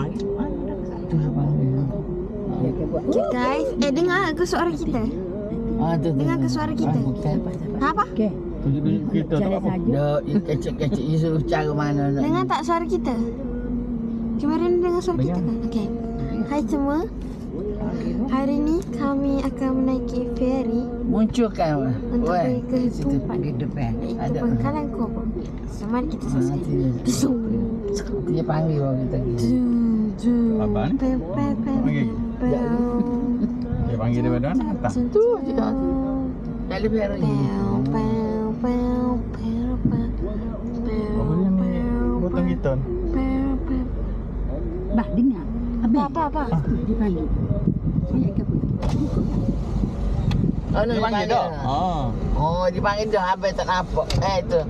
Tu panggil. Okay guys, dengar ke suara kita? Tu. Dengar ke suara kita? Apa? Okey. Tunjuk kita tak apa. Dah kecik-kecik ni suruh cara mana nak. Dengar tak suara kita? Kamera ni dengar suara kita kan? Okay. Hai semua. Hari ni kami akan menaiki ferry Munculkan. untuk pergi ke tempat Di depan. itu pangkalan Kobo. So mari kita saksikan. Dia panggil orang kita pergi. Apa ni? Panggil. Dia panggil daripada mana? Atas. Tu je. Tak ada ferry. Apa dia ni? Botong kita ni. Bah, dengar. Apa? Dia panggil. Saya ke apa? Oh, Dia panggil dah. Oh, dia panggil dah habis tak nampak. Tu.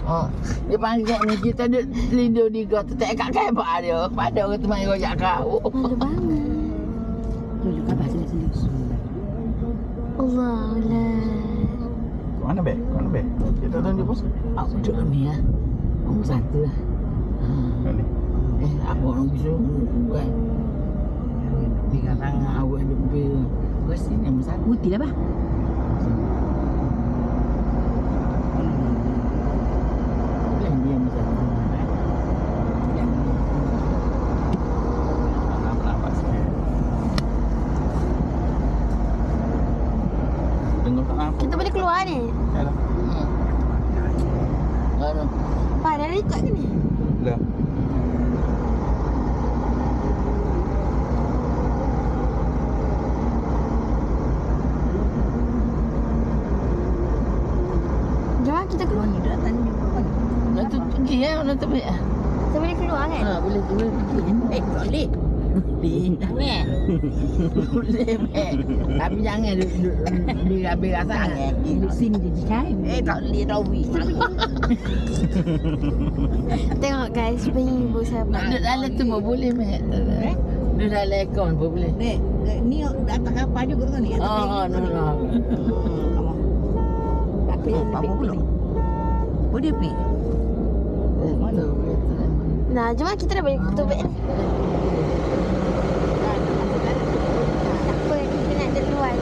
Oh, dia panggil kat ni kita duduk tidur di got tak kat kebak dia. Pada orang tu main rojak kau. Ada banget. Dulu khabar sendiri. Allah Allah. Mana be? Kita tunjuk pun. Aku duduk ni lah. Nombor satu lah. Kali. Apa orang bisa bukan. Tiga tangan awak lebih. Pasti nombor satu. Putih lah, bah. Boleh dia nombor satu. Nampak sikit. Dengar tak nampak. Kita boleh keluar ni. Yalah. Mana? Pak, dah record ke ni? Dah. Jom kita keluar. Ni dah tanya apa? Nak tu pergi nak tu pergi. Kita boleh keluar kan? Boleh pergi. Boleh. Boleh. Boleh, Mek. Tapi jangan habis rasa. Di sini je cai. Tak boleh rawi. Tengok guys, ibu saya. Nak duduk dalam tu pun boleh, Mek. Duduk dalam aircon pun boleh. Ni atas kapal juga kan ni? No. Apa pula? Boleh pergi. Nah, jom kita dah balik tutup kan? Apa kita nak dekat luar?